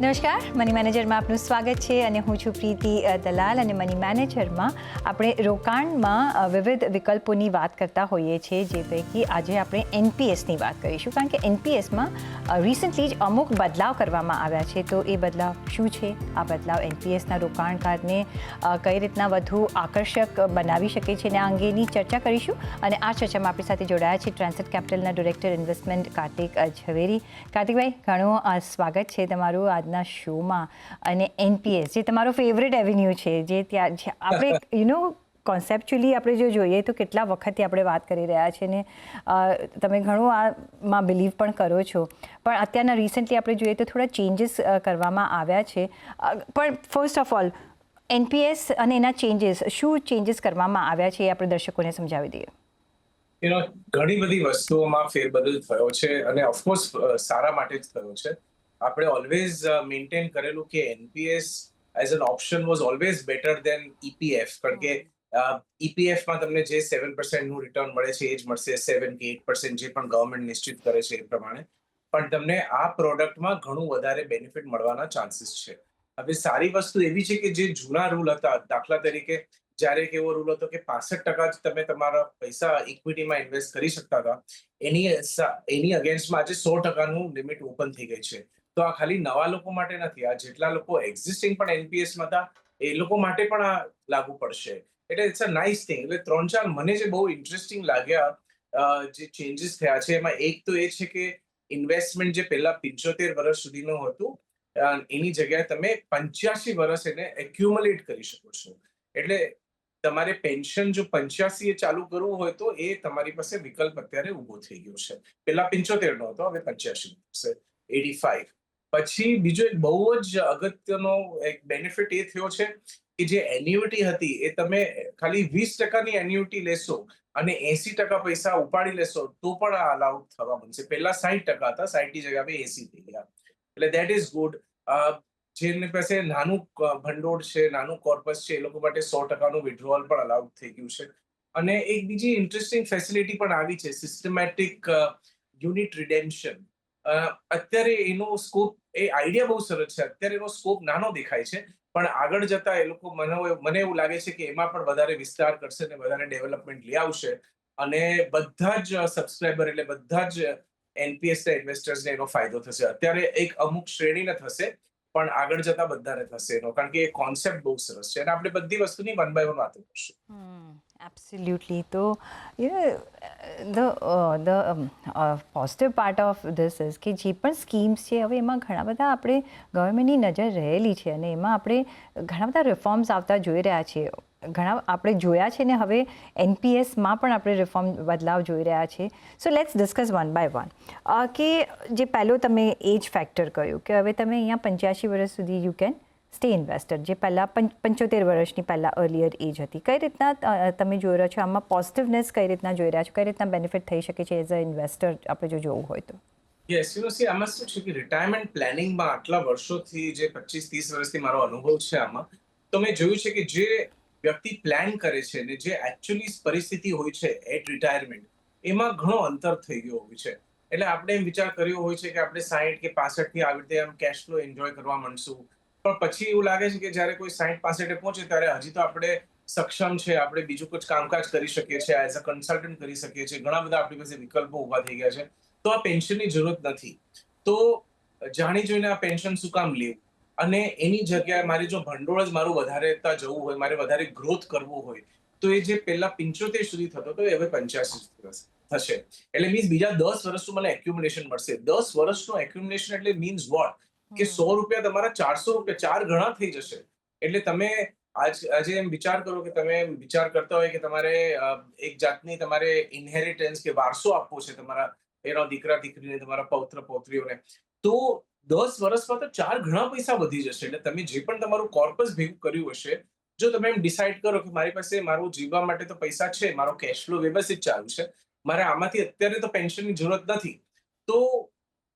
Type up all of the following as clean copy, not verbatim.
નમસ્કાર, મની મેનેજરમાં આપનું સ્વાગત છે અને હું છું પ્રીતિ દલાલ અને મની મેનેજરમાં આપણે રોકાણમાં વિવિધ વિકલ્પોની વાત કરતા હોઈએ છીએ, જે પૈકી આજે આપણે એનપીએસની વાત કરીશું, કારણ કે એનપીએસમાં રિસન્ટલી જ અમુક બદલાવ કરવામાં આવ્યા છે. તો એ બદલાવ શું છે? આ બદલાવ એનપીએસના રોકાણકારને કઈ રીતના વધુ આકર્ષક બનાવી શકે છે, અને આ અંગેની ચર્ચા કરીશું. અને આ ચર્ચામાં આપણી સાથે જોડાયા છે ટ્રાન્સેટ કેપિટલના ડિરેક્ટર ઇન્વેસ્ટમેન્ટ કાર્તિક ઝવેરી. કાર્તિકભાઈ, ઘણું સ્વાગત છે તમારું આજના શોમાં. અને એનપીએસ જે તમારો ફેવરેટ એવન્યુ છે, જે ત્યાં આપણે કોન્સેપ્ચ્યુઅલી આપણે જો જોઈએ તો કેટલા વખતથી આપણે વાત કરી રહ્યા છીએ ને તમે ઘણું આમાં બિલીવ પણ કરો છો. પણ અત્યારના રિસન્ટલી આપણે જોઈએ તો થોડા ચેન્જીસ કરવામાં આવ્યા છે. પણ ફર્સ્ટ ઓફ ઓલ એનપીએસ અને એના શું ચેન્જીસ કરવામાં આવ્યા છે એ આપણે દર્શકોને સમજાવી દઈએ. ઘણી બધી વસ્તુઓમાં ફેરબદલ થયો છે અને ઓફકોર્સ સારા માટે જ થયો છે. આપણે ઓલવેઝ મેન્ટેન કરેલું કે NPS as an option was always better than EPF. કારણ કે ઈપીએફમાં તમને જે 7% રિટર્ન મળે છે એ જ મળશે, 7 કે 8% જે પણ ગવર્મેન્ટ નિશ્ચિત કરે છે એ પ્રમાણે. પણ તમને આ પ્રોડક્ટમાં ઘણું વધારે બેનિફિટ મળવાના ચાન્સીસ છે. હવે સારી વસ્તુ એવી છે કે જે જૂના રૂલ હતા, દાખલા તરીકે જ્યારે એક એવો રૂલ હતો કે 65% જ તમે તમારા પૈસા ઇક્વિટીમાં ઇન્વેસ્ટ કરી શકતા હતા, એની અગેન્સ્ટમાં આજે 100%નું લિમિટ ઓપન થઈ ગઈ છે. તો આ ખાલી નવા લોકો માટે નથી, આ જેટલા લોકો એક્ઝિસ્ટિંગ પણ એનપીએસમાં હતા એ લોકો માટે પણ આ લાગુ પડશે. એટલે ઇટ્સ અ નાઇસ થિંગ. એટલે 3-4 મને જે બહુ ઇન્ટરેસ્ટિંગ લાગ્યા જે ચેન્જીસ થયા છે, એમાં એક તો એ છે કે ઇન્વેસ્ટમેન્ટ જે પહેલા 75 વર્ષ સુધીનું હતું એની જગ્યાએ તમે 85 વર્ષ એને એક્યુમ્યુલેટ કરી શકો છો. એટલે તમારે પેન્શન જો 85 ચાલુ કરવું હોય તો એ તમારી પાસે વિકલ્પ અત્યારે ઉભો થઈ ગયો છે. પેલા 75 નો હતો, હવે 85 થશે, 85. પછી બીજો એક બહુ જ અગત્યનો એક બેનિફિટ એ થયો છે કે જે એન્યુટી હતી એ તમે ખાલી 20%ની એન્યુટી લેશો અને 80% પૈસા ઉપાડી લેશો તો પણ આ અલાઉડ થવા બનશે. પહેલા 60% હતા, 60ની જગ્યાએ 80 થઈ ગયા. એટલે દેટ ઇઝ ગુડ. જેની પાસે નાનું ભંડોળ છે, નાનું કોર્પસ છે, એ લોકો માટે 100%નું વિડ્રોવલ પણ અલાઉડ થઈ ગયું છે. અને એક બીજી ઇન્ટરેસ્ટિંગ ફેસિલિટી પણ આવી છે, સિસ્ટમેટિક યુનિટ રિડેમ્પશન. અત્યારે એનો સ્કોપ, એ આઈડિયા બહુ સરસ છે, અત્યારે એનો સ્કોપ નાનો દેખાય છે, પણ આગળ જતા એ લોકો મને એવું લાગે છે કે એમાં પણ વધારે વિસ્તાર કરશે ને વધારે ડેવલપમેન્ટ લઈ આવશે અને બધા જ સબસ્ક્રાઇબર એટલે બધા જ એનપીએસ ઇન્વેસ્ટર્સને એનો ફાયદો થશે. અત્યારે એક અમુક શ્રેણીને થશે, પણ આગળ જતા બધાને થશે એનો, કારણ કે એ કોન્સેપ્ટ બહુ સરસ છે અને આપણે બધી વસ્તુની 1 by 1 વાતો કરશું. Absolutely. તો the positive part of this is કે જે પણ સ્કીમ્સ છે, હવે એમાં ઘણા બધા આપણે ગવર્મેન્ટની નજર રહેલી છે અને એમાં આપણે ઘણા બધા રિફોર્મ્સ આવતા જોઈ રહ્યા છીએ. ઘણા આપણે જોયા છે ને હવે એનપીએસમાં પણ આપણે રિફોર્મ બદલાવ જોઈ રહ્યા છીએ. So let's discuss 1 by 1. કે જે પહેલો તમે એજ ફેક્ટર કહ્યું કે હવે તમે અહીંયા 85 વર્ષ સુધી યુ કેન સ્ટે ઇન્વેસ્ટર, જે પહેલાં 75 વર્ષની પહેલાં અર્લિયર એજ હતી. કઈ રીતના તમે જોઈ રહ્યા છો આમાં પોઝિટિવનેસ, કઈ રીતના જોઈ રહ્યા છો, કઈ રીતના બેનિફિટ થઈ શકે છે એઝ અ ઇન્વેસ્ટર આપણે જો જોવું હોય તો? યસ, આમાં શું છે કે રિટાયરમેન્ટ પ્લાનિંગમાં આટલા વર્ષોથી જે 25-30 વર્ષથી મારો અનુભવ છે આમાં, તો મેં જોયું છે કે જે વ્યક્તિ પ્લાન કરે છે ને જે એકચ્યુઅલી પરિસ્થિતિ હોય છે એટ રિટાયરમેન્ટ, એમાં ઘણો અંતર થઈ ગયો હોય છે. એટલે આપણે એમ વિચાર કર્યો હોય છે કે આપણે 60 કે 65 થી આવી રીતે આમ કેશ ફ્લો એન્જોય કરવા માંડશું, પણ પછી એવું લાગે છે કે જ્યારે કોઈ 60-65 પહોંચે ત્યારે હજી તો આપણે સક્ષમ છે, આપણે બીજું કોઈ કામકાજ કરી શકીએ છીએ, એઝ અ કન્સલ્ટન્ટ કરી શકીએ છીએ, ઘણા બધા આપણી પાસે વિકલ્પો ઉભા થઈ ગયા છે. તો આ પેન્શનની જરૂરત નથી. તો જાણી જોઈને આ પેન્શન શું કામ લેવું? અને એની જગ્યાએ મારી જો ભંડોળ જ મારું વધારતા જવું હોય, મારે વધારે ગ્રોથ કરવો હોય, તો એ જે પહેલા 75 સુધી થતો હતો એ હવે 85 થશે. એટલે મીન્સ બીજા 10 વર્ષનું મને એક્યુમ્યુલેશન મળશે. 10 વર્ષનું એક્યુમ્યુલેશન એટલે મીન્સ વોટ? કે 100 રૂપિયા તમારા 400 રૂપિયા 4 ગણા થઈ જશે. એટલે તમે આજે એમ વિચાર કરો કે તમે વિચાર કરતા હોય કે તમારે એક જાતની તમારે ઇનહેરિટન્સ કે વારસો આપવો છે તમારા એના દીકરા દીકરીને, તમારા પૌત્ર પૌત્રીઓને, તો 10 વર્ષમાં તો 4 ગણા પૈસા વધી જશે. એટલે તમે જે પણ તમારું કોર્પસ ભેગું કર્યું હશે, જો તમે એમ ડિસાઇડ કરો કે મારી પાસે મારું જીવવા માટે તો પૈસા છે, મારો કેશ ફ્લો વ્યવસ્થિત ચાલુ છે, મારે આમાંથી અત્યારે તો પેન્શનની જરૂરત નથી, તો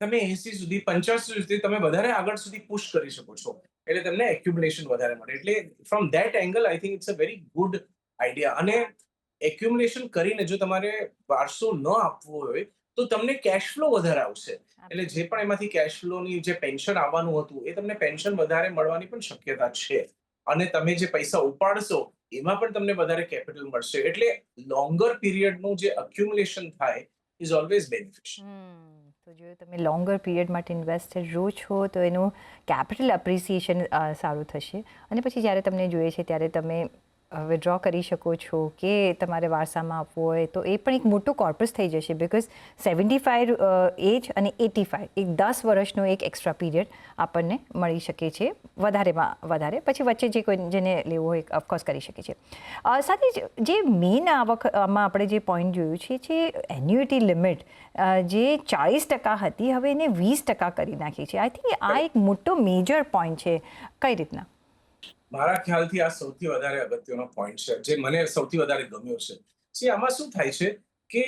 તમે 80 સુધી 85 સુધી તમે વધારે આગળ સુધી પુશ કરી શકો છો. એટલે તમને એક્યુમ્યુલેશન વધારે મળે. એટલે from that angle I think it's a very good idea. અને એક્યુમ્યુલેશન કરીને જો તમારે વારસો ન આપવો હોય તો તમને કેશ ફ્લો વધારે આવશે. એટલે જે પણ એમાંથી કેશ ફ્લોની જે પેન્શન આવવાનું હતું એ તમને પેન્શન વધારે મળવાની પણ શક્યતા છે. અને તમે જે પૈસા ઉપાડશો એમાં પણ તમને વધારે કેપિટલ મળશે. એટલે લોંગર પીરિયડનું જે અક્યુમ્યુલેશન થાય ઇઝ ઓલવેઝ બેનિફિશિયલ. તો જો તમે લોંગર પીરિયડ માટે ઇન્વેસ્ટર રહો છો તો એનું કેપિટલ અપ્રિસિએશન સારું થશે અને પછી જ્યારે તમને જોઈએ છે ત્યારે તમે વિડ્રો કરી શકો છો કે તમારે વારસામાં આપવું હોય તો એ પણ એક મોટું કોર્પસ થઈ જશે બિકોઝ 75 એજ અને 85 એક 10 વર્ષનો એક એક્સ્ટ્રા પીરિયડ આપણને મળી શકે છે વધારેમાં વધારે પછી વચ્ચે જે કોઈ જેને લેવો હોય ઓફકોર્સ કરી શકે છે. સાથે જ જે મેઇન આવકમાં આપણે જે પોઈન્ટ જોયું છે જે એન્યુઇટી લિમિટ જે 40% હતી હવે એને 20% કરી નાખી છે. આઈ થિંક આ એક મોટો મેજર પોઈન્ટ છે. કઈ રીતના? મારા ખ્યાલથી આ સૌથી વધારે અગત્યનો પોઈન્ટ છે જે મને સૌથી વધારે ગમ્યો છે. આમાં શું થાય છે કે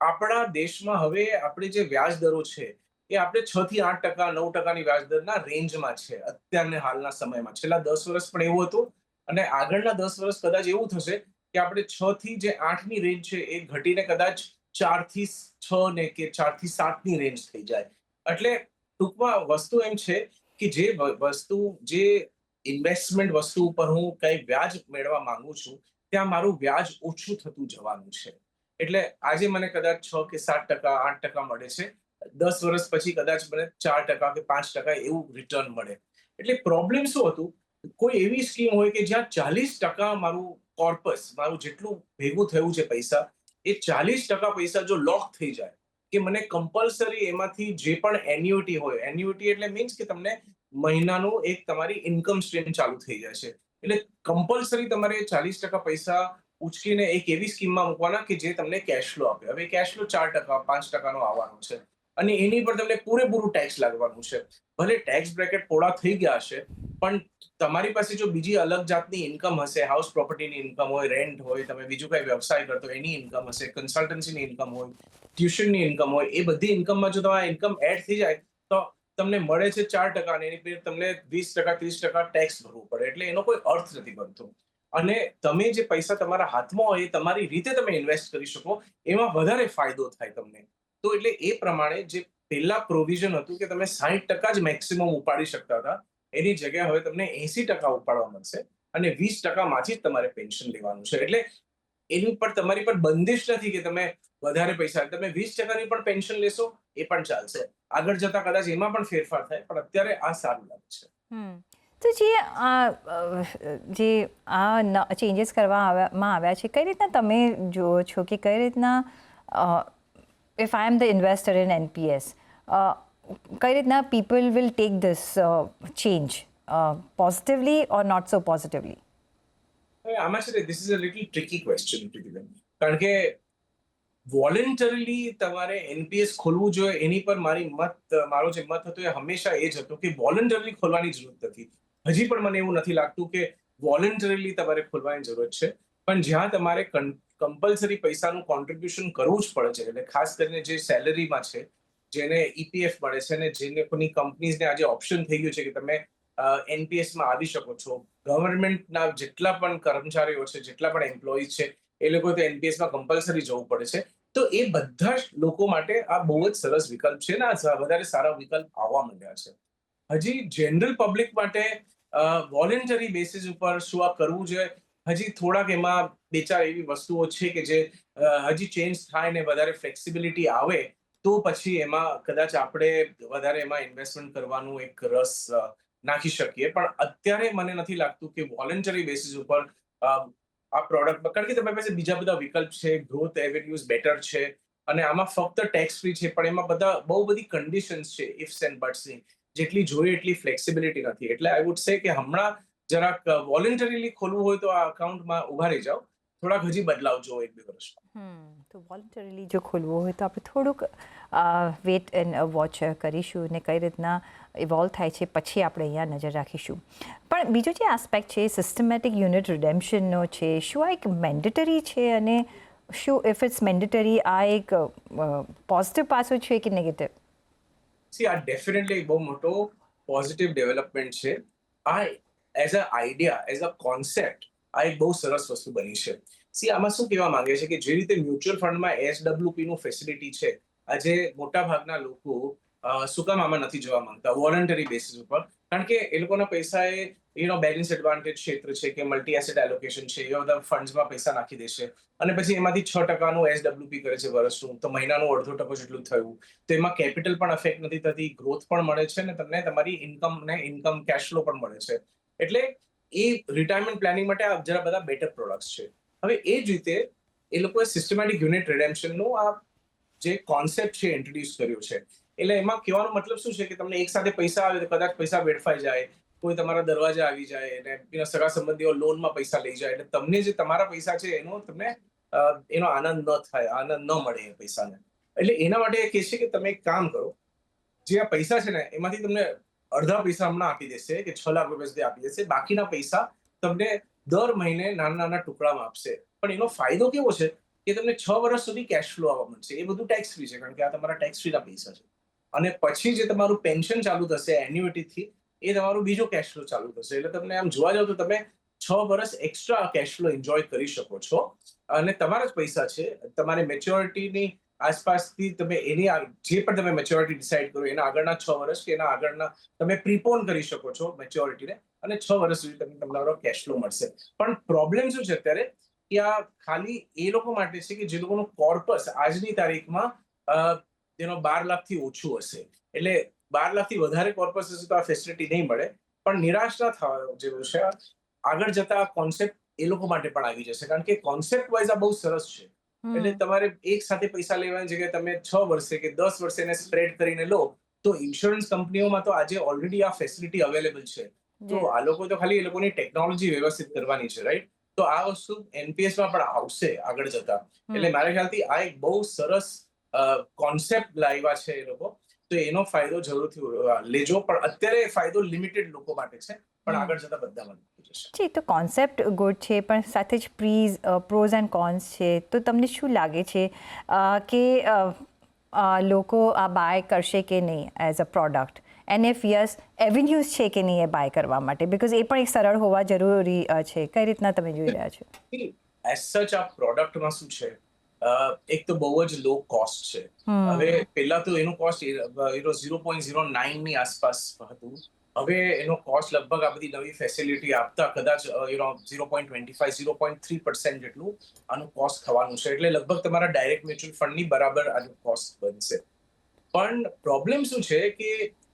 આપણા દેશમાં હવે આપણે જે વ્યાજ દરો છે એ આપણે 6 થી 8%, 9%ની વ્યાજ દરના રેન્જમાં છે અત્યારના હાલના સમયમાં. છેલ્લા 10 વર્ષ પણ એવું હતું અને આગળના 10 વર્ષ કદાચ એવું થશે કે આપણે 6 થી જે 8ની રેન્જ છે એ ઘટીને કદાચ 4 થી 6 ને કે 4 થી 7ની રેન્જ થઈ જાય. એટલે ટૂંકમાં વસ્તુ એમ છે કે જે વસ્તુ જે ઇન્વેસ્ટમેન્ટ વસ્તુ ઉપર હું કઈ વ્યાજ મેળવવા માંગુ છું ત્યાં મારું વ્યાજ ઓછું થતું જવાનું છે. એટલે આજે મને કદાચ 6 કે 7%, 8% મળે છે. 10 વર્ષ પછી કદાચ મને 4% કે 5% એવું રિટર્ન મળે. એટલે પ્રોબ્લેમ શું હતું, કોઈ એવી સ્કીમ હોય કે જ્યાં 40% મારું કોર્પસ, મારું જેટલું ભેગું થયું છે પૈસા, એ 40% પૈસા જો લોક થઈ જાય કે મને કમ્પલસરી એમાંથી જે પણ એન્યુઇટી હોય, એન્યુઇટી એટલે મીન્સ કે તમને મહિનાનું એક તમારી ઇન્કમ સ્ટ્રીમ ચાલુ થઈ જાય છે. એટલે કમ્પલસરી તમારે 40% પૈસા ઉચકીને એક એવી સ્કીમમાં મૂકવાના કે જે તમને કેશ ફ્લો આપે. હવે કેશ ફ્લો 4%, 5%નો આવવાનો છે અને એની પર તમને પૂરેપૂરું ટેક્સ લાગવાનું છે. ભલે ટેક્સ બ્રેકેટ થોડા થઈ ગયા હશે પણ તમારી પાસે જો બીજી અલગ જાતની ઇન્કમ હશે, હાઉસ પ્રોપર્ટીની ઇન્કમ હોય, રેન્ટ હોય, તમે બીજું કઈ વ્યવસાય કરતો એની ઇન્કમ હશે, કન્સલ્ટન્સીની ઇન્કમ હોય, ટ્યુશનની ઇન્કમ હોય, એ બધી ઇન્કમમાં જો તમારા ઇન્કમ એડ થઈ જાય તો તમને મળે છે 4% અને એની પર તમને 20%, 30% ટેક્સ ભરવું પડે. એટલે એનો કોઈ અર્થ નથી બનતો. અને તમે જે પૈસા તમારા હાથમાં હોય એ તમારી રીતે તમે ઇન્વેસ્ટ કરી શકો એમાં વધારે ફાયદો થાય તમને. તો એટલે એ પ્રમાણે જે પહેલા પ્રોવિઝન હતું કે તમે 60% જ મેક્સિમમ ઉપાડી શકતા હતા એની જગ્યાએ હવે તમને 80% ઉપાડવા મળશે અને 20% માંથી જ તમારે પેન્શન લેવાનું છે. એટલે એની પર તમારી પર બંદિશ નથી કે તમે વધારે પૈસા, તમે 20%ની પણ પેન્શન લેશો એ પણ ચાલશે. આગળ જતા કદાચ એમાં પણ ફેરફાર થાય પણ અત્યારે આ સારું લાગે છે. તો જે આ ચેન્જીસ કરવામાં આવ્યા છે કઈ રીતના તમે જુઓ છો કે કઈ રીતના if I am the investor in NPS કઈ રીતના people will take this change positively or not so positively? હવે આમાં છે ને this is a little tricky question પ્રીતિબેન. કારણ કે વોલન્ટરીલી તમારે એનપીએસ ખોલવું જોઈએ એની પર મારો જે મત હતો એ હંમેશા એ જ હતો કે વોલન્ટરીલી ખોલવાની જરૂરત નથી. હજી પણ મને એવું નથી લાગતું કે વોલન્ટરીલી તમારે ખોલવાની જરૂરત છે. પણ જ્યાં તમારે કમ્પલસરી પૈસાનું કોન્ટ્રીબ્યુશન કરવું જ પડે છે, એટલે ખાસ કરીને જે સેલરીમાં છે, જેને ઈપીએફ મળે છે અને જેને કોઈ કંપનીઝને આજે ઓપ્શન થઈ ગયું છે કે તમે એનપીએસમાં આવી શકો છો. ગવર્મેન્ટના જેટલા પણ કર્મચારીઓ છે, જેટલા પણ એમ્પ્લોઈઝ છે, એ લોકો તો એનપીએસમાં કમ્પલસરી જવું પડે છે. તો એ બધા જ લોકો માટે આ બહુ જ સરસ વિકલ્પ છે ને આ વધારે સારા વિકલ્પ આવવા માંડ્યા છે. હજી જનરલ પબ્લિક માટે વોલન્ટરી બેસિસ ઉપર શું આ કરવું જોઈએ, હજી થોડાક એમાં બે ચાર એવી વસ્તુઓ છે કે જે હજી ચેન્જ થાય ને વધારે ફ્લેક્સિબિલિટી આવે તો પછી એમાં કદાચ આપણે વધારે એમાં ઇન્વેસ્ટમેન્ટ કરવાનું એક રસ નાખી શકીએ. પણ અત્યારે મને નથી લાગતું કે વોલન્ટરી બેસિસ ઉપર આ પ્રોડક્ટ, કારણ કે તમારી પાસે બીજા બધા વિકલ્પ છે, ગ્રોથ એવેન્યુઝ બેટર છે અને આમાં ફક્ત ટેક્સ ફ્રી છે પણ એમાં બહુ બધી કન્ડિશન્સ છે, ઇફ્સ એન્ડ બટ્સની. જેટલી જોઈએ એટલી ફ્લેક્સિબિલિટી નથી. એટલે આઈ વુડ સે કે હમણાં જરાક વોલન્ટરીલી ખોલવું હોય તો આ અકાઉન્ટમાં ઉભા રહી જાઓ. થોડાક હજી બદલાવ જોવો 1-2 વર્ષમાં. તો વોલન્ટરીલી જો ખોલવું હોય તો આપણે થોડુંક વેટ એન્ડ વોચ કરીશું ને કઈ રીતના ઇવોલ્વ થાય છે પછી આપણે અહીંયા નજર રાખીશું. પણ બીજો જે આસ્પેક્ટ છે સિસ્ટમેટિક યુનિટ રિડેમ્પશનનો છે, શું આ એક મેન્ડેટરી છે અને શું ઇફ ઇટ્સ મેન્ડેટરી આ એક પોઝિટિવ પાસું છે કે નેગેટિવ? આ ડેફિનેટલી બહુ મોટો પોઝિટિવ ડેવલપમેન્ટ છે. આ as a idea, as a concept આ એક બહુ સરસ વસ્તુ બની છે. આમાં શું કહેવા માંગે છે કે જે રીતે મ્યુચ્યુઅલ ફંડમાં એસડબ્લ્યુપી નું ફેસિલિટી છે, આજે મોટા ભાગના લોકો શું કામ આમાં નથી જવા માંગતા વોલન્ટરી બેસિસ ઉપર? કારણ કે એ લોકોના પૈસા એ બેલેન્સ એડવાન્ટેજ ક્ષેત્ર છે કે મલ્ટી એસેટ એલોકેશન છે, એવા બધા ફંડ્સમાં પૈસા નાખી દેશે અને પછી એમાંથી 6% SWP કરે છે વર્ષનું, તો મહિનાનું 0.5% જેટલું થયું. તો એમાં કેપિટલ પણ અફેક્ટ નથી થતી, ગ્રોથ પણ મળે છે ને તમને તમારી ઇન્કમ કેશ ફ્લો પણ મળે છે. એટલે એ રિટાયરમેન્ટ પ્લાનિંગ માટે આ જરા બધા બેટર પ્રોડક્ટ્સ છે. હવે એ જ રીતે એ લોકોએ સિસ્ટમેટિક યુનિટ રિડેમ્પશનનો આ જે કોન્સેપ્ટ છે ઇન્ટ્રોડ્યુસ કર્યો છે. એટલે એમાં કહેવાનો મતલબ શું છે કે તમને એક સાથે પૈસા આવે તો કદાચ પૈસા વેડફાઈ જાય, કોઈ તમારા દરવાજા આવી જાય અને સગા સંબંધીઓ લોનમાં પૈસા લઈ જાય, એટલે તમને જે તમારા પૈસા છે એનો આનંદ ન થાય, આનંદ ન મળે એ પૈસાને. એટલે એના માટે એ કહે છે કે તમે એક કામ કરો, જે આ પૈસા છે ને એમાંથી તમને અડધા પૈસા હમણાં આપી દેશે કે 6 લાખ રૂપિયા સુધી આપી દેશે, બાકીના પૈસા તમને દર મહિને નાના નાના ટુકડામાં આપશે. પણ એનો ફાયદો કેવો છે કે તમને 6 વર્ષ સુધી કેશ ફ્લો આવવા મળશે. એ બધું ટેક્સ ફ્રી છે, કારણ કે આ તમારા ટેક્સ ફ્રીના પૈસા છે. અને પછી જે તમારું પેન્શન ચાલુ થશે એન્યુઇટીથી, એ તમારું બીજો કેશ ફ્લો ચાલુ થશે. એટલે તમને આમ જોવા જાવ તો તમે 6 વર્ષ એક્સ્ટ્રા કેશ ફ્લો એન્જોય કરી શકો છો. અને તમારા જ પૈસા છે, તમારે મેચ્યોરિટીની આસપાસથી તમે જે પણ તમે મેચ્યોરિટી ડિસાઇડ કરો એના આગળના 6 વર્ષ કે એના આગળના તમે પ્રીપોન કરી શકો છો મેચ્યોરિટીને, અને 6 વર્ષ સુધી તમને તમારો કેશ ફ્લો મળશે. પણ પ્રોબ્લેમ શું છે અત્યારે કે આ ખાલી એ લોકો માટે છે કે જે લોકોનું કોર્પસ આજની તારીખમાં 12 લાખથી ઓછું હશે. એટલે 12 લાખથી વધારે કોર્પસ હશે તો આ ફેસિલિટી નહીં મળે. પણ નિરાશ ના થવા જેવું છે. આગળ જતા આ કોન્સેપ્ટ એ લોકો માટે પણ આવી જશે, કારણ કે કોન્સેપ્ટ વાઇઝ આ બહુ સરસ છે. એટલે તમારે એક સાથે પૈસા લેવાની જગ્યાએ તમે 6 વર્ષે કે 10 વર્ષે એને સ્પ્રેડ કરીને લો, તો ઇન્સ્યોરન્સ કંપનીઓમાં તો આજે ઓલરેડી આ ફેસિલિટી અવેલેબલ છે. તો આ લોકો તો ખાલી એ લોકોની ટેકનોલોજી વ્યવસ્થિત કરવાની છે, રાઈટ? તો આ વસ્તુ એનપીએસમાં પણ આવશે આગળ જતા. એટલે મારા ખ્યાલથી આ એક બહુ સરસ કોન્સેપ્ટ લાવ્યા છે એ લોકો. તો એનો ફાયદો જરૂરથી લેજો. પણ અત્યારે ફાયદો લિમિટેડ લોકો માટે છે, પણ આગળ જતા બધા માટે જશે. જી, તો કોન્સેપ્ટ ગુડ છે, પણ સાથે જ પ્રોઝ એન્ડ કોન્સ છે. તો તમને શું લાગે છે કે લોકો આ બાય કરશે કે નહીં as a product? And if yes, avenues છે કે નહીં એ બાય કરવા માટે? બિકોઝ એ પણ એક સરળ હોવા જરૂરી છે. કઈ રીતના તમે જોઈ રહ્યા છો? એઝ સચ આ પ્રોડક્ટમાં શું છે, એક તો બહુ જ લો કોસ્ટ છે. હવે પહેલા તો એનું કોસ્ટ 0.09 ની આસપાસ હતું. હવે એનો કોસ્ટ લગભગ આ બધી નવી ફેસિલિટી આપતા કદાચ 0.25-0.3% જેટલું આનું કોસ્ટ થવાનું છે. એટલે લગભગ તમારા ડાયરેક્ટ મ્યુચ્યુઅલ ફંડની બરાબર આનું કોસ્ટ બનશે. પણ પ્રોબ્લેમ શું છે કે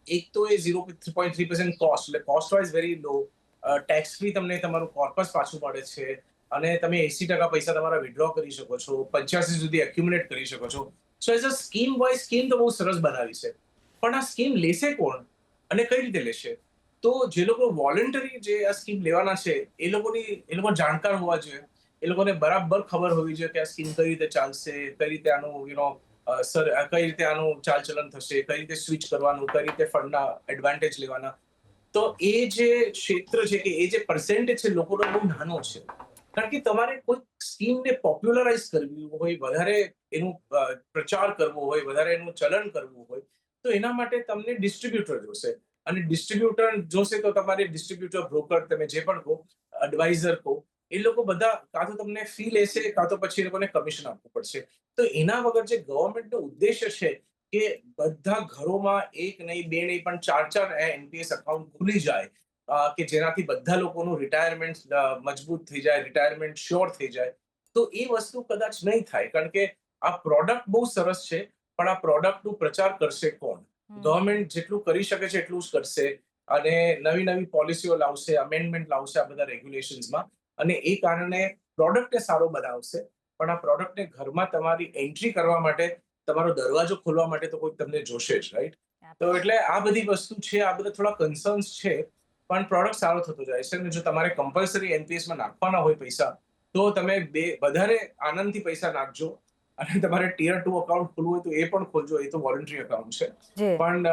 એક તો એ 0.3% કોસ્ટ, એટલે કોસ્ટ વાઇઝ વેરી લો. ટેક્સ ફ્રી તમને તમારું કોર્પસ પાછું મળે છે, અને તમે 80% પૈસા તમારા વિડ્રો કરી શકો છો, 85 સુધી એક્યુમ્યુલેટ કરી શકો છો. સો as a scheme wise scheme તો બહુ સરસ બનાવી છે. પણ આ સ્કીમ લેશે કોણ અને કઈ રીતે લેશે? તો જે લોકો વોલન્ટરી જે આ સ્કીમ લેવાના છે એ લોકો જાણકાર હોવા જોઈએ. એ લોકોને બરાબર ખબર હોવી જોઈએ કે આ સ્કીમ કઈ રીતે ચાલશે, કઈ રીતે આનું કઈ રીતે આનું ચાલચલન થશે, કઈ રીતે સ્વિચ કરવાનું, કઈ રીતે ફંડના એડવાન્ટેજ લેવાના. તો એ જે ક્ષેત્ર છે કે એ જે પર્સેન્ટેજ છે લોકોનો બહુ નાનો છે. કારણ કે તમારે કોઈ સ્કીમને પોપ્યુલરાઇઝ કરવી હોય, વધારે એનું પ્રચાર કરવો હોય, વધારે એનું ચલણ કરવું હોય, તો એના માટે તમને ડિસ્ટ્રીબ્યુટર જોશે. અને ડિસ્ટ્રીબ્યુટર જોશે તો તમારે ડિસ્ટ્રીબ્યુટર, બ્રોકર, તમે જે પણ કહો, એડવાઇઝર કહો, એ લોકો બધા કાં તો તમને ફી લેશે, કાં તો પછી એ લોકોને કમિશન આપવું પડશે. તો એના વગર જે ગવર્મેન્ટનો ઉદ્દેશ્ય છે કે બધા ઘરોમાં એક નહીં, બે નહીં, પણ 4 એનપીએસ એકાઉન્ટ ખુલી જાય, કે જેનાથી બધા લોકોનું રિટાયરમેન્ટ મજબૂત થઈ જાય, રિટાયરમેન્ટ શ્યોર થઈ જાય, તો એ વસ્તુ કદાચ નહીં થાય. કારણ કે આ પ્રોડક્ટ બહુ સરસ છે, પણ આ પ્રોડક્ટનું પ્રચાર કરશે કોણ? ગવર્મેન્ટ જેટલું કરી શકે છે એટલું જ કરશે, અને નવી નવી પોલિસીઓ લાવશે, અમેન્ડમેન્ટ લાવશે આ બધા રેગ્યુલેશન્સમાં, અને એ કારણે પ્રોડક્ટને સારો બનાવશે. પણ આ પ્રોડક્ટને ઘરમાં તમારી એન્ટ્રી કરવા માટે, તમારો દરવાજો ખોલવા માટે તો કોઈ તમને જોશે જ, રાઈટ? તો એટલે આ બધી વસ્તુ છે, આ બધા થોડા કન્સર્ન્સ છે. પણ પ્રોડક્ટ સારો થતો જાય છે. અને જો તમારે કમ્પલસરી એનપીએસમાં નાખવાના હોય પૈસા, તો તમે વધારે આનંદથી પૈસા નાખજો. અને તમારે ટિયર 2 અકાઉન્ટ ખોલવું હોય તો એ પણ ખોલજો. એ તો વોલન્ટરી અકાઉન્ટ છે. પણ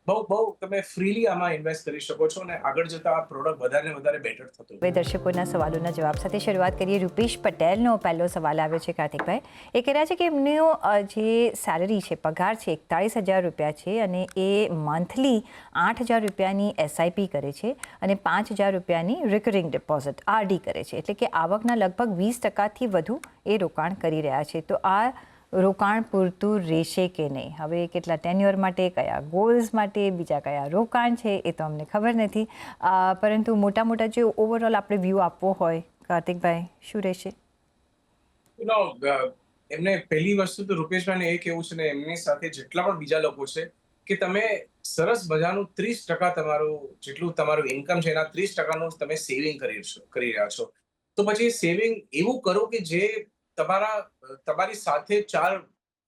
બહુ તમે ફ્રીલી આમાં ઇન્વેસ્ટ કરી શકો છો, અને આગળ જતા આ પ્રોડક્ટ વધારે ને વધારે બેટર થતો. હવે દર્શકોના સવાલોના જવાબ સાથે શરૂઆત કરીએ. રૂપેશ પટેલનો પહેલો સવાલ આવ્યો છે કાર્તિકભાઈ. એ કહે રહ્યા છે કે એમનો જે સેલરી છે, પગાર છે, 41,000 રૂપિયા છે, અને એ મંથલી 8,000 રૂપિયાની એસઆઈપી કરે છે અને 5,000 રૂપિયાની રિકરિંગ ડિપોઝિટ આરડી કરે છે. એટલે કે આવકના લગભગ 20%થી વધુ એ રોકાણ કરી રહ્યા છે. તો આ રોકાણ પૂરતું રહેશે કે નહીં. હવે કેટલા ટેન્યુઅર માટે, કયા ગોલ્સ માટે, બીજા કયા રોકાણ છે એ તો અમને ખબર નથી, પરંતુ મોટા મોટા જે ઓવરઓલ આપણે વ્યૂ આપવો હોય, કાર્તિકભાઈ, શું રહેશે? યુ નો એમને પહેલી વસ્તુ તો રૂપેશભાઈને એ કેવું છે ને એમની સાથે જેટલા પણ બીજા લોકો છે કે તમે સરસ મજાનું 30% જેટલું તમારું ઇન્કમ છે એના 30%નું તમે સેવિંગ કરી રહ્યા છો. તો પછી સેવિંગ એવું કરો કે જે તમારી સાથે 4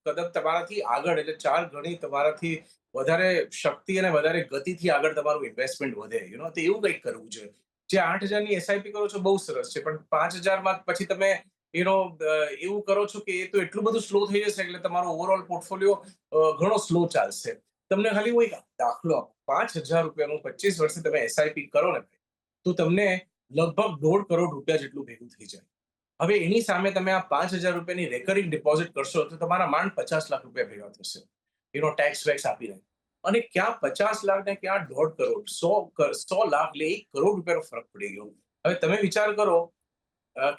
કદમ તમારાથી આગળ, એટલે 4 ગણી તમારાથી વધારે શક્તિ અને વધારે ગતિથી આગળ તમારું ઇન્વેસ્ટમેન્ટ વધે. તો એવું કંઈક કરવું જોઈએ. જે 8,000ની એસઆઈપી કરો છો બહુ સરસ છે, પણ 5,000માં પછી તમે એવું કરો છો કે એ તો એટલું બધું સ્લો થઈ જશે એટલે તમારો ઓવરઓલ પોર્ટફોલિયો ઘણો સ્લો ચાલશે. તમને ખાલી હું એક દાખલો આપું. 5,000 રૂપિયાનું 25 વર્ષે તમે એસઆઈપી કરો ને તો તમને લગભગ 1.5 કરોડ રૂપિયા જેટલું ભેગું થઈ જાય. હવે એની સામે તમે આ 5,000 રૂપિયાની રેકરિંગ ડિપોઝિટ કરશો તો તમારા માંડ 50 લાખ રૂપિયા ભેગા થશે. ટેક્સ વેક્સ આપીને. અને ક્યાં 50 લાખ ને ક્યાં 1.5 કરોડ, 100 લાખ એટલે 1 કરોડ રૂપિયાનો ફરક પડી ગયો. હવે તમે વિચાર કરો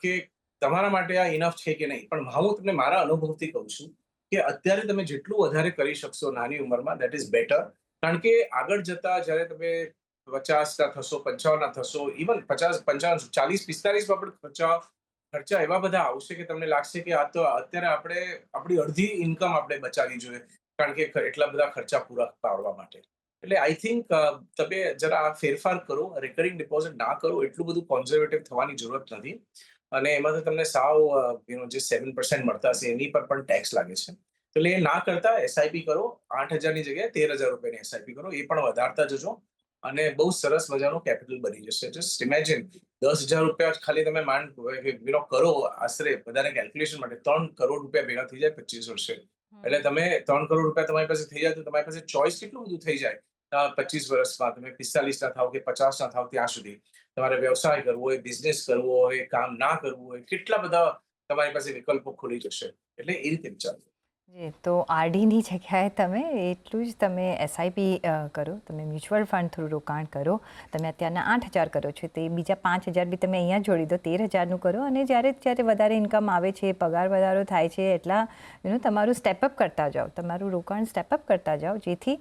કે તમારા માટે આ ઇનફ છે કે નહીં. પણ હું તમને મારા અનુભવથી કહું છું કે અત્યારે તમે જેટલું વધારે કરી શકશો નાની ઉંમરમાં દેટ ઇઝ બેટર. કારણ કે આગળ જતા જ્યારે તમે 50 ના થશો, 55 ના થશો, ઇવન 50, 55, 40, 45 માં પણ ખર્ચા એવા બધા આવશે કે તમને લાગશે કે આ તો અત્યારે આપણે આપણી અડધી ઇન્કમ આપણે બચાવવી જોઈએ, કારણ કે એટલા બધા ખર્ચા પૂરા પાડવા માટે. એટલે આઈ થિંક તમે જરા આ ફેરફાર કરો, રિકરિંગ ડિપોઝિટ ના કરો, એટલું બધું કોન્ઝર્વેટિવ થવાની જરૂરત નથી. અને એમાં તો તમને સાવ જે 7% મળતા હશે એની પર પણ ટેક્સ લાગે છે. એટલે એ ના કરતા એસઆઈપી કરો. 8,000ની જગ્યાએ 13,000 રૂપિયાની એસઆઈપી કરો, એ પણ વધારતા જજો અને બહુ સરસ મજાનું કેપિટલ બની જશે. જસ્ટ ઇમેજિન 10,000 રૂપિયા ખાલી તમે કરો, આશરે બધાને કેલ્ક્યુલેશન માટે 3 કરોડ રૂપિયા ભેગા થઈ જાય 25 વર્ષે. એટલે તમે 3 કરોડ રૂપિયા તમારી પાસે થઈ જાય તો તમારી પાસે ચોઇસ કેટલું બધું થઈ જાય. 25 વર્ષમાં તમે 45 ના થાવ કે 50 ના થાવ ત્યાં સુધી તમારે વ્યવસાય કરવો હોય, બિઝનેસ કરવો હોય, કામ ના કરવું હોય, કેટલા બધા તમારી પાસે વિકલ્પો ખુલી જશે. એટલે એ રીતે વિચારજો. જી, તો આરડીની જગ્યાએ તમે એટલું જ તમે એસઆઈપી કરો, તમે મ્યુચ્યુઅલ ફંડ થ્રુ રોકાણ કરો. તમે અત્યારના 8,000 કરો છો, તે બીજા 5,000 બી તમે અહીંયા જોડી દો, 13,000નું કરો. અને જ્યારે વધારે ઇન્કમ આવે છે, પગાર વધારો થાય છે, એટલા તમારું સ્ટેપઅપ કરતા જાઓ, તમારું રોકાણ સ્ટેપઅપ કરતા જાઓ, જેથી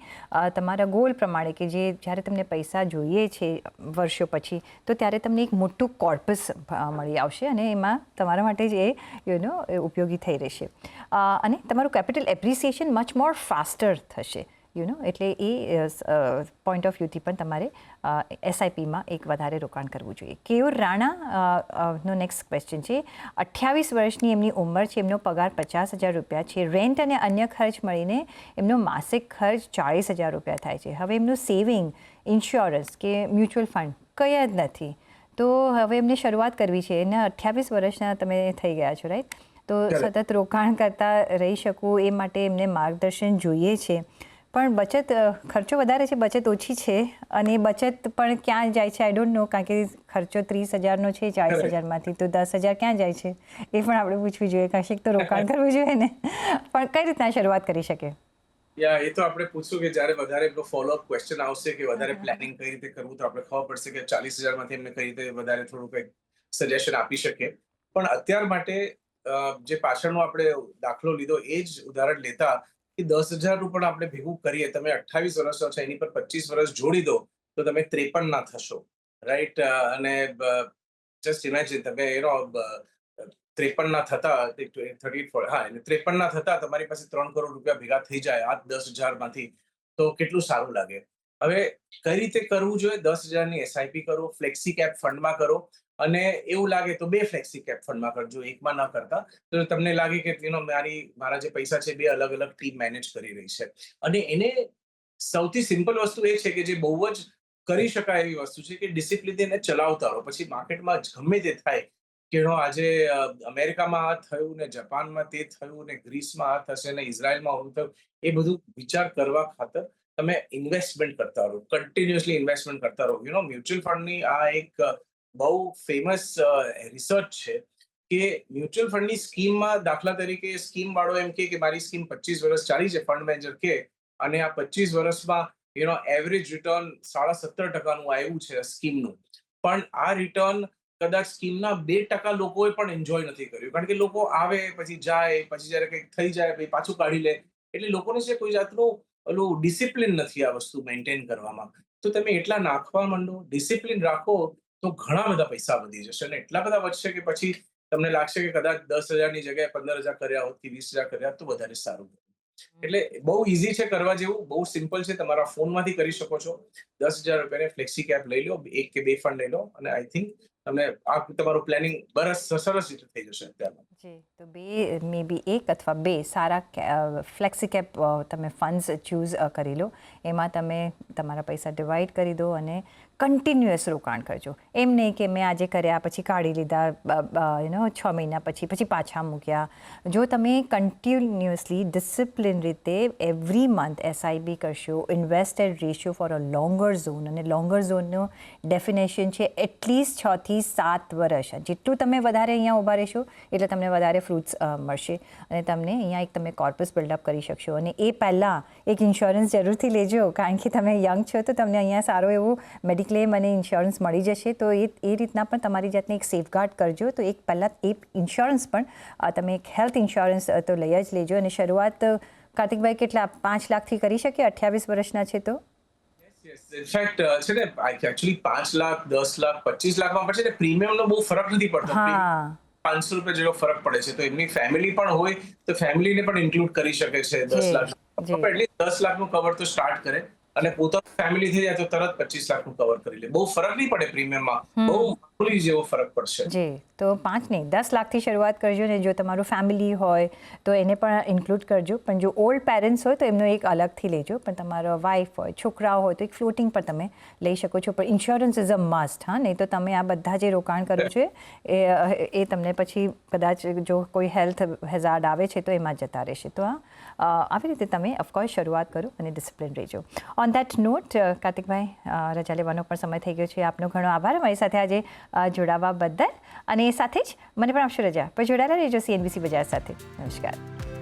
તમારા ગોલ પ્રમાણે કે જ્યારે તમને પૈસા જોઈએ છે વર્ષો પછી, તો ત્યારે તમને એક મોટું કોર્પસ મળી આવશે અને એમાં તમારા માટે જ એ ઉપયોગી થઈ રહેશે. અને તમારું કેપિટલ એપ્રિસિએશન મચ મોર ફાસ્ટર થશે. એટલે એ પોઈન્ટ ઓફ વ્યૂથી પણ તમારે એસઆઈપીમાં એક વધારે રોકાણ કરવું જોઈએ. કેયુર રાણા નો નેક્સ્ટ ક્વેશ્ચન છે. 28 વર્ષની એમની ઉંમર છે, એમનો પગાર 50,000 રૂપિયા છે, રેન્ટ અને અન્ય ખર્ચ મળીને એમનો માસિક ખર્ચ 40,000 રૂપિયા થાય છે. હવે એમનું સેવિંગ, ઇન્સ્યોરન્સ કે મ્યુચ્યુઅલ ફંડ કંઈ જ નથી. તો હવે એમને શરૂઆત કરવી છે. એના 28 વર્ષના તમે થઈ ગયા છો, રાઈટ? તો સતત રોકાણ કરતા રહી શકું એ માટે એમને માર્ગદર્શન જોઈએ છે. પણ ખર્ચો વધારે છે, બચત ઓછી છે, અને બચત પણ ક્યાં જાય છે આઈ ડોન્ટ નો, કારણ કે ખર્ચો 30,000નો છે 40,000માંથી, તો 10,000 ક્યાં જાય છે એ પણ આપણે પૂછવું જોઈએ. કશેક તો રોકાણ કરવું જોઈએ ને. પણ કઈ રીતના શરૂઆત કરી શકે? એ તો આપણે પૂછશું કે જ્યારે વધારે ફોલોઅપ ક્વેશ્ચન આવશે કે વધારે પ્લાનિંગ કઈ રીતે કરવું, તો આપણે ખબર પડશે કે 40,000માંથી એમને કઈ રીતે વધારે થોડું કંઈક સજેશન આપી શકે. પણ અત્યાર માટે જે પાછળનો આપણે દાખલો લીધો એ જ ઉદાહરણ લેતા કે 10,000નું પણ આપણે ભેગું કરીએ, તમે 28 વર્ષનો છે એની પર 25 વર્ષ જોડી દો તો તમે 53 ના થશો, રાઈટ? અને જસ્ટ ઇમેજિન તમે 53 ના થતા 34, હા, એટલે 53 ના થતા તમારી પાસે 3 કરોડ રૂપિયા ભેગા થઈ જાય આ 10,000માંથી, તો કેટલું સારું લાગે. હવે કઈ રીતે કરવું જોઈએ? 10,000ની એસઆઈપી કરો, ફ્લેક્સી કેપ ફંડમાં કરો, અને એવું લાગે તો 2 ફ્લેક્સી કેપ ફંડમાં કરજો, એકમાં ના કરતા. તો તમને લાગે કે મારા જે પૈસા છે 2 અલગ અલગ ટીમ મેનેજ કરી રહી છે. અને એને સૌથી સિમ્પલ વસ્તુ એ છે કે જે બહુ જ કરી શકાય એવી વસ્તુ છે કે ડિસિપ્લિન એને ચલાવતા રહો. પછી માર્કેટમાં ગમે તે થાય કે આજે અમેરિકામાં આ થયું ને જાપાનમાં તે થયું ને ગ્રીસમાં આ થશે ને ઇઝરાયલમાં આવું થયું, એ બધું વિચાર કરવા ખાતર તમે ઇન્વેસ્ટમેન્ટ કરતા રહો, કન્ટિન્યુઅસલી ઇન્વેસ્ટમેન્ટ કરતા રહો. મ્યુચ્યુઅલ ફંડની આ એક બહુ ફેમસ રિસર્ચ છે કે મ્યુચ્યુઅલ ફંડની સ્કીમમાં, દાખલા તરીકે સ્કીમ વાળો એમ કે મારી સ્કીમ 25 વર્ષ ચાલી છે, ફંડ મેનેજર કે, અને આ 25 વર્ષમાં એવરેજ રિટર્ન 17.5% આવ્યું છે સ્કીમનું. પણ આ રિટર્ન કદાચ સ્કીમના 2% લોકોએ પણ એન્જોય નથી કર્યું, કારણ કે લોકો આવે પછી જાય, પછી જ્યારે કંઈક થઈ જાય પછી પાછું કાઢી લે, એટલે લોકોને છે કોઈ જાતનું ઓલું ડિસિપ્લિન નથી આ વસ્તુ મેન્ટેન કરવામાં. તો તમે એટલા નાખવા માંડો, ડિસિપ્લિન રાખો, તો ઘણા બધા પૈસા વધી જશે અને એટલા બધા વધશે કે પછી તમને લાગશે કે કદાચ 10,000ની જગ્યાએ 15,000 કર્યા હોત કે 20,000 કર્યા હોત તો વધારે સારું. એટલે બહુ ઈઝી છે કરવા જેવું, બહુ સિમ્પલ છે, તમારા ફોનમાંથી કરી શકો છો. 10,000 રૂપિયાની ફ્લેક્સી કેપ લઈ લો, 1 કે 2 ફંડ લઈ લો અને આઈ થિંક તમને આ તમારું પ્લાનિંગ સરસ રીતે થઈ જશે અત્યારમાં. જી, તો મે બી 1 અથવા 2 સારા ફ્લેક્સી કેપ તમે ફંડ્સ ચૂઝ કરી લો. એમાં તમે તમારા પૈસા ડિવાઈડ કરી દો અને કન્ટિન્યુઅસ રોકાણ કરજો. એમ નહીં કે મેં આજે કર્યા પછી કાઢી લીધા 6 મહિના પછી પાછા મૂક્યા. જો તમે કન્ટિન્યુઅસલી ડિસિપ્લિન રીતે એવરી મંથ SIP કરશો, invested ratio for a longer zone, અને લોંગર ઝોનનું ડેફિનેશન છે એટલીસ્ટ 6 થી 7 વર્ષ. જેટલું તમે વધારે અહીંયા ઊભા રહેશો એટલે તમને વધારે ફ્રૂટ્સ મળશે અને તમને અહીંયા એક તમે કોર્પસ બિલ્ડઅપ કરી શકશો. અને એ પહેલાં એક ઇન્સ્યોરન્સ જરૂરથી લેજો, કારણ કે તમે યંગ છો તો તમને અહીંયા સારું એવું મેડિક્લેમ અને ઇન્સ્યોરન્સ મળી જશે. તો એ રીતના પણ તમારી જાતને એક સેફગાર્ડ કરજો. તો એક પહેલાં એ ઇન્સ્યોરન્સ પણ તમે એક હેલ્થ ઇન્સ્યોરન્સ તો લઈ જ લેજો. અને શરૂઆત કાર્તિકભાઈ કેટલા 5 લાખથી કરી શકીએ? 28 વર્ષના છે તો. ઇનફેક્ટ છે ને એકચ્યુઅલી 5 લાખ, 10 લાખ, 25 લાખમાં પછી પ્રીમિયમનો બહુ ફરક નથી પડતો. હા, 500 રૂપિયા જેવો ફરક પડે છે. તો એમની ફેમિલી પણ હોય તો ફેમિલીને પણ ઇન્ક્લુડ કરી શકે છે 10 લાખ. એટલીસ્ટ 10 લાખનું કવર તો સ્ટાર્ટ કરે અને પોતાનું ફેમિલી થઈ જાય તો તરત 25 લાખનું કવર કરી લે. બહુ ફરક નહીં પડે પ્રીમિયમમાં, બહુ મામૂલી જેવો ફરક પડશે. જી, તો 5 નહીં 10 લાખથી શરૂઆત કરજો. ને જો તમારું ફેમિલી હોય તો એને પણ ઇન્ક્લુડ કરજો. પણ જો ઓલ્ડ પેરેન્ટ્સ હોય તો એમનો એક અલગથી લેજો. પણ તમારો વાઇફ હોય, છોકરાઓ હોય તો એક ફ્લોટિંગ પર તમે લઈ શકો છો. પણ ઇન્સ્યોરન્સ ઇઝ અ મસ્ટ. હા, નહીં તો તમે આ બધા જે રોકાણ કરો છો એ તમને પછી કદાચ જો કોઈ હેલ્થ હેઝાર્ડ આવે છે તો એમાં જતા રહેશે. તો આવી રીતે તમે ઓફકોર્સ શરૂઆત કરો અને ડિસિપ્લિન રહેજો. ઓન દેટ નોટ, કાર્તિકભાઈ, રજા લેવાનો પણ સમય થઈ ગયો છે. આપનો ઘણો આભાર મારી સાથે આજે જોડાવા બદલ. અને સાથે જ મને પણ આપશો રજા. પણ જોડાયેલા રહેજો CNBC બજાર સાથે. નમસ્કાર.